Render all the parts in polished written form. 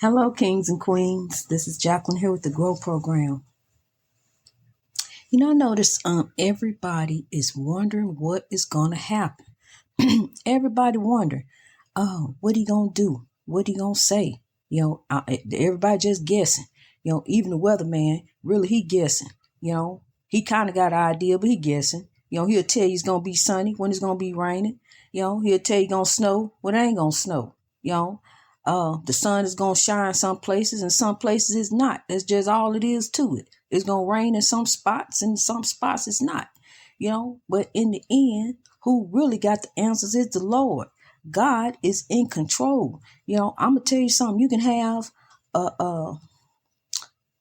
Hello, kings and queens. This is Jacqueline here with the Grow Program. I notice everybody is wondering what is going to happen. Everybody wondering, oh, what he going to do? What he going to say? Everybody just guessing. Even the weatherman, really, he guessing. He kind of got an idea, but he guessing. He'll tell you it's going to be sunny when it's going to be raining. He'll tell you going to snow when it ain't going to snow. The sun is going to shine some places and some places it's not. That's just all it is to it. It's going to rain in some spots and some spots it's not, but in the end, who really got the answers is the Lord. God is in control. I'm going to tell you something. You can have,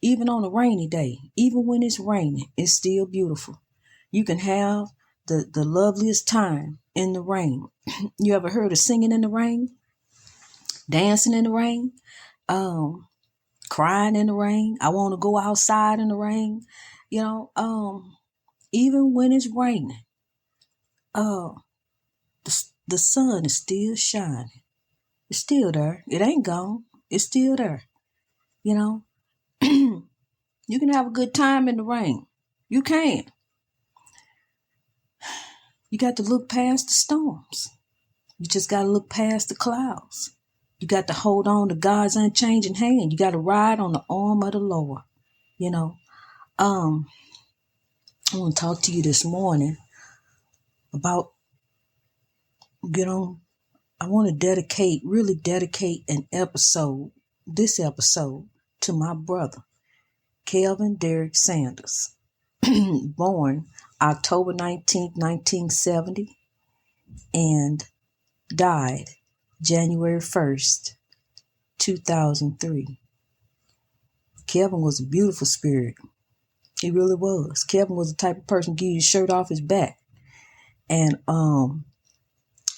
even on a rainy day, even when it's raining, it's still beautiful. You can have the loveliest time in the rain. You ever heard of singing in the rain? Dancing in the rain, crying in the rain. I want to go outside in the rain. Even when it's raining, the sun is still shining. It's still there. It ain't gone. It's still there. You can have a good time in the rain. You can. You got to look past the storms. You just got to look past the clouds. You got to hold on to God's unchanging hand. You got to ride on the arm of the Lord. I want to talk to you this morning about, I want to really dedicate this episode to my brother, Kelvin Derrick Sanders, born October 19th, 1970, and died January 1st, 2003. Kelvin was a beautiful spirit. He really was. Kelvin was the type of person to give you his shirt off his back. And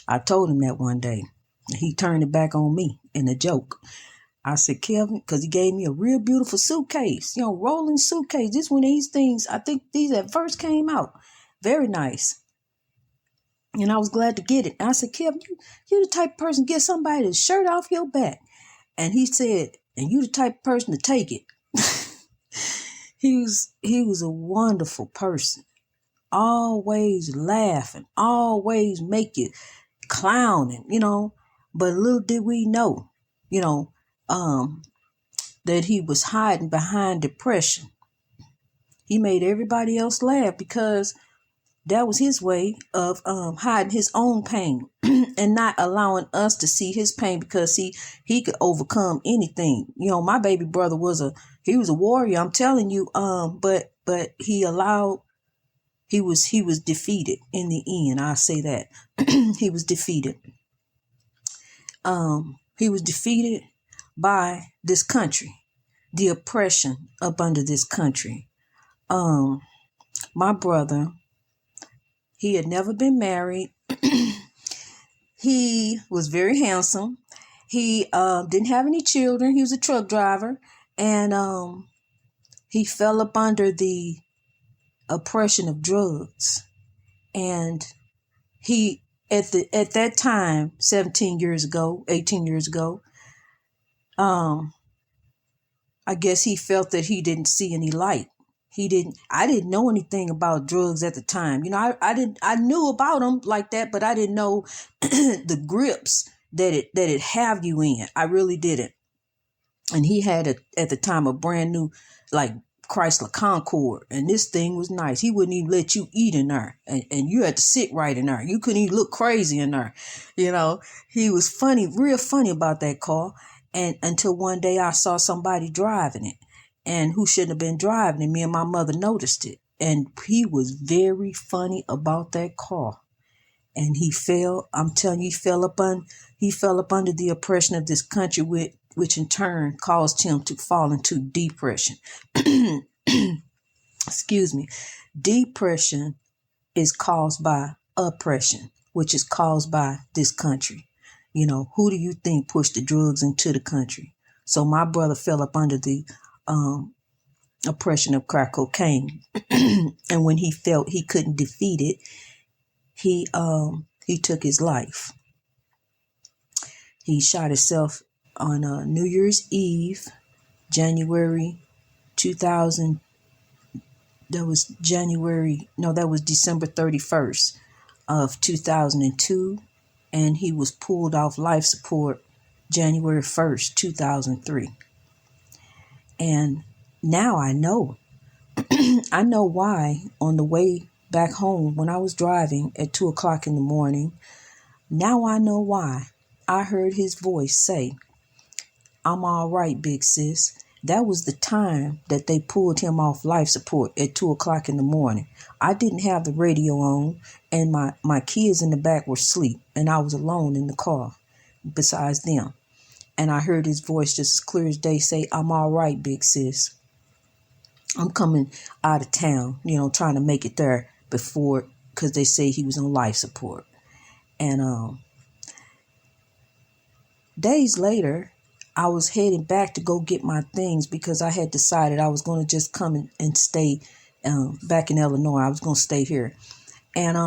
I told him that one day. He turned it back on me in a joke. I said, Kelvin, because he gave me a real beautiful suitcase, rolling suitcase. This one of these things, I think these at first came out. Very nice. And I was glad to get it. And I said, Kelvin, you the type of person to get somebody the shirt off your back. And he said, and you the type of person to take it. He was a wonderful person. Always laughing, always make you clowning, But little did we know, that he was hiding behind depression. He made everybody else laugh because that was his way of hiding his own pain and not allowing us to see his pain because he could overcome anything. My baby brother was a warrior, I'm telling you. But he was defeated in the end. I'll say that. He was defeated. He was defeated by this country, the oppression up under this country. My brother, he had never been married. He was very handsome. He didn't have any children. He was a truck driver. And he fell up under the oppression of drugs. And he, at that time, 18 years ago, I guess he felt that he didn't see any light. I didn't know anything about drugs at the time. I knew about them like that, but I didn't know the grips that it have you in. I really didn't. And he had at the time a brand new, like, Chrysler Concorde, and this thing was nice. He wouldn't even let you eat in there, and you had to sit right in there. You couldn't even look crazy in there. He was funny, real funny about that car. And until one day I saw somebody driving it, and who shouldn't have been driving it. Me and my mother noticed it, and he was very funny about that car. And he fell. I'm telling you, he fell up under the oppression of this country, which in turn caused him to fall into depression. Excuse me. Depression is caused by oppression, which is caused by this country. Who do you think pushed the drugs into the country? So my brother fell up under the oppression of crack cocaine. And when he felt he couldn't defeat it, he took his life. He shot himself on New Year's Eve, January 2000. That was December 31st of 2002, and he was pulled off life support January 1st, 2003. And now I know. I know why on the way back home when I was driving at 2 o'clock in the morning. Now I know why. I heard his voice say, "I'm all right, big sis." That was the time that they pulled him off life support at 2 o'clock in the morning. I didn't have the radio on, and my kids in the back were asleep, and I was alone in the car besides them. And I heard his voice just as clear as day say, "I'm all right, big sis. I'm coming out of town, trying to make it there before," because they say he was on life support. And days later, I was heading back to go get my things because I had decided I was going to just come and stay back in Illinois. I was going to stay here. And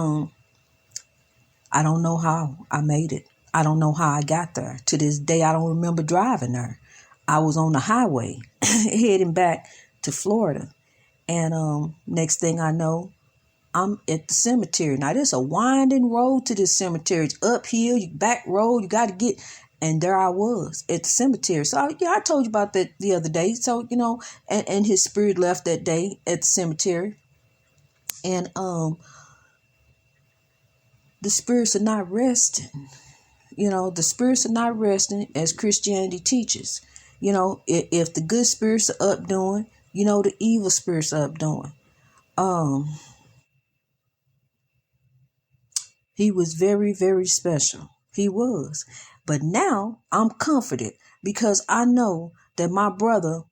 I don't know how I made it. I don't know how I got there. To this day, I don't remember driving there. I was on the highway heading back to Florida. And next thing I know, I'm at the cemetery. Now, there's a winding road to this cemetery. It's uphill, you back road, you got to get. And there I was at the cemetery. So, I told you about that the other day. So, and his spirit left that day at the cemetery. And the spirits are not resting. The spirits are not resting as Christianity teaches. If the good spirits are up doing, the evil spirits are up doing. He was very, very special. He was. But now I'm comforted because I know that my brother,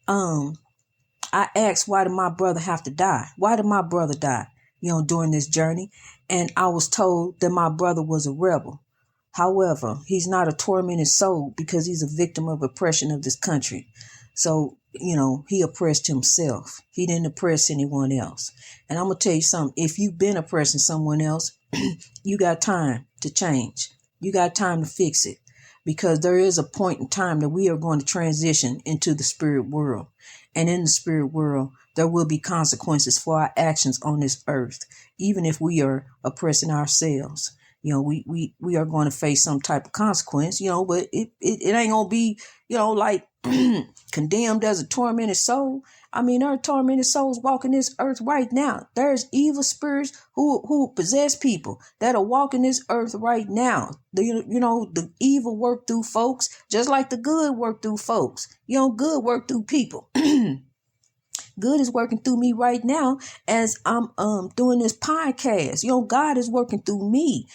I asked, why did my brother have to die? Why did my brother die, during this journey? And I was told that my brother was a rebel. However, he's not a tormented soul because he's a victim of oppression of this country. So, he oppressed himself. He didn't oppress anyone else. And I'm going to tell you something. If you've been oppressing someone else, you got time to change. You got time to fix it, because there is a point in time that we are going to transition into the spirit world. And in the spirit world, there will be consequences for our actions on this earth, even if we are oppressing ourselves. We are going to face some type of consequence, but it ain't going to be, like condemned as a tormented soul. I mean, there are tormented souls walking this earth right now. There's evil spirits who possess people that are walking this earth right now. The evil work through folks, just like the good work through folks. Good work through people. Good is working through me right now as I'm doing this podcast. God is working through me.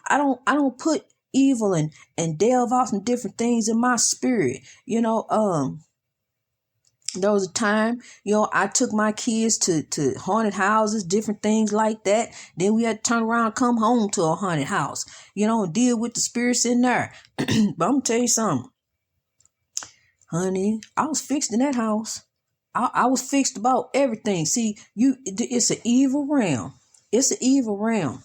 I don't put evil and delve off in different things in my spirit. There was a time, I took my kids to haunted houses, different things like that. Then we had to turn around, come home to a haunted house, and deal with the spirits in there. But I'm going to tell you something, honey, I was fixed in that house. I was fixed about everything. See, it's an evil realm. It's an evil realm.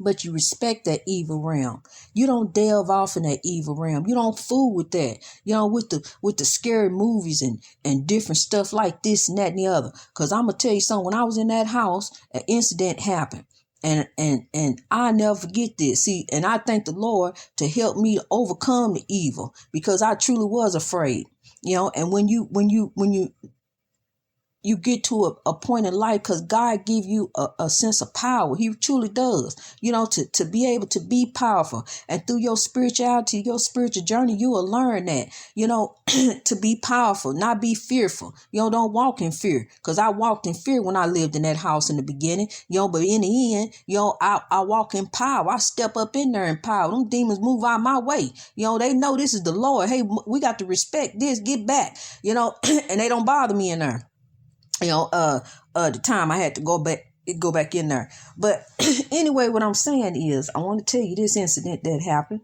But you respect that evil realm. You don't delve off in that evil realm. You don't fool with that. With the scary movies and different stuff like this and that and the other. Because I'm going to tell you something. When I was in that house, an incident happened. And I never forget this. See, and I thank the Lord to help me to overcome the evil, because I truly was afraid. And when you get to a point in life, because God give you a sense of power. He truly does, to be able to be powerful. And through your spirituality, your spiritual journey, you will learn that, to be powerful, not be fearful. Don't walk in fear, because I walked in fear when I lived in that house in the beginning, but in the end, I walk in power. I step up in there in power. Them demons move out my way. They know this is the Lord. Hey, we got to respect this, get back, and they don't bother me in there. The time I had to go back in there. But anyway, what I'm saying is, I want to tell you this incident that happened.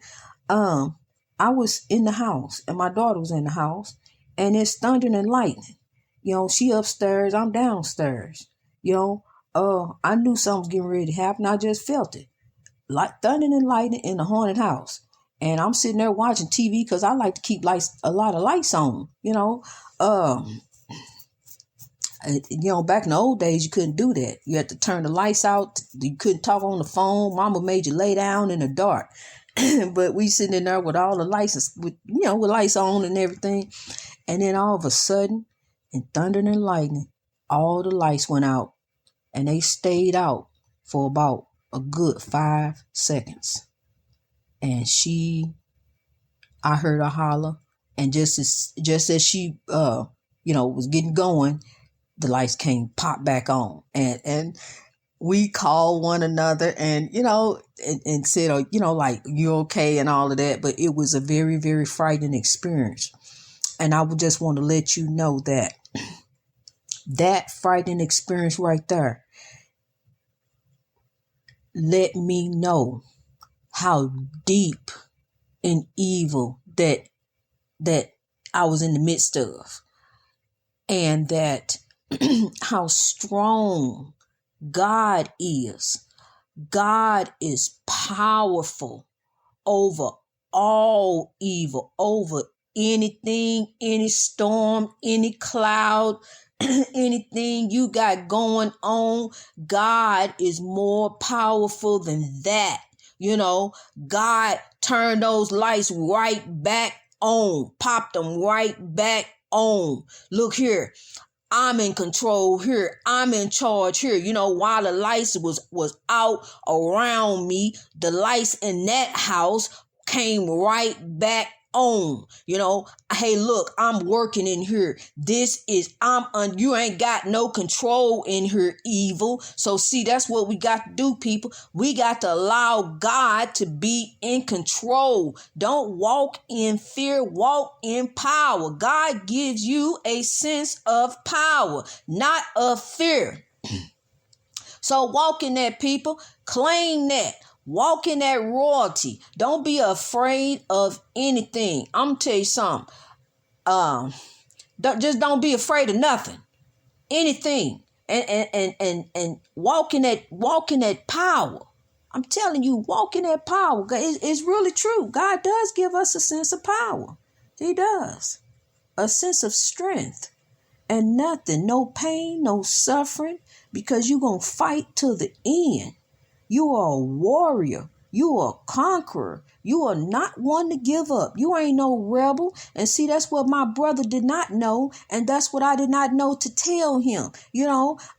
I was in the house and my daughter was in the house, and it's thundering and lightning. She upstairs, I'm downstairs. I knew something was getting ready to happen. I just felt it. Like thundering and lightning in the haunted house. And I'm sitting there watching TV because I like to keep a lot of lights on, back in the old days, you couldn't do that. You had to turn the lights out. You couldn't talk on the phone. Mama made you lay down in the dark. But we sitting in there with all the lights, with lights on and everything. And then all of a sudden, in thunder and lightning, all the lights went out. And they stayed out for about a good 5 seconds. And I heard her holler. And just as she, was getting going, the lights came pop back on. And we called one another and said, like, you okay and all of that. But it was a very, very frightening experience. And I would just want to let you know that frightening experience right there let me know how deep and evil that I was in the midst of. And that how strong God is. God is powerful over all evil, over anything, any storm, any cloud, anything you got going on. God is more powerful than that. God turned those lights right back on, popped them right back on. Look here. I'm in control here. I'm in charge here. While the lights was out around me, the lights in that house came right back on. Hey, look, I'm working in here. You ain't got no control in here, evil. So see, that's what we got to do, people. We got to allow God to be in control. Don't walk in fear, walk in power. God gives you a sense of power, not of fear. So walk in that, people. Claim that. Walk in that royalty. Don't be afraid of anything. I'm gonna tell you something. Don't be afraid of nothing. Anything. And walk in that power. I'm telling you, walk in that power. It's really true. God does give us a sense of power. He does. A sense of strength. And nothing, no pain, no suffering, because you're going to fight to the end. You are a warrior. You are a conqueror. You are not one to give up. You ain't no rebel. And see, that's what my brother did not know. And that's what I did not know to tell him.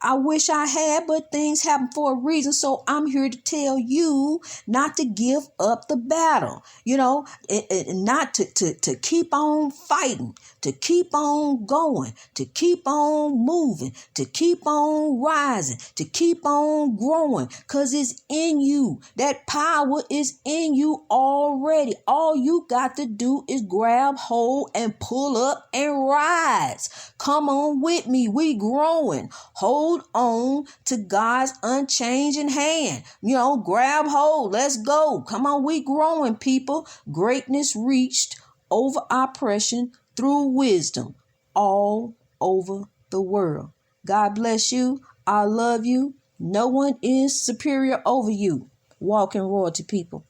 I wish I had, but things happen for a reason. So I'm here to tell you not to give up the battle, and not to keep on fighting, to keep on going, to keep on moving, to keep on rising, to keep on growing, because it's in you. That power is in you already. All you got to do is grab hold and pull up and rise. Come on with me. We growing. Hold on to God's unchanging hand. Grab hold. Let's go. Come on. We growing, people. Greatness reached over oppression through wisdom all over the world. God bless you. I love you. No one is superior over you. Walk in royalty, people.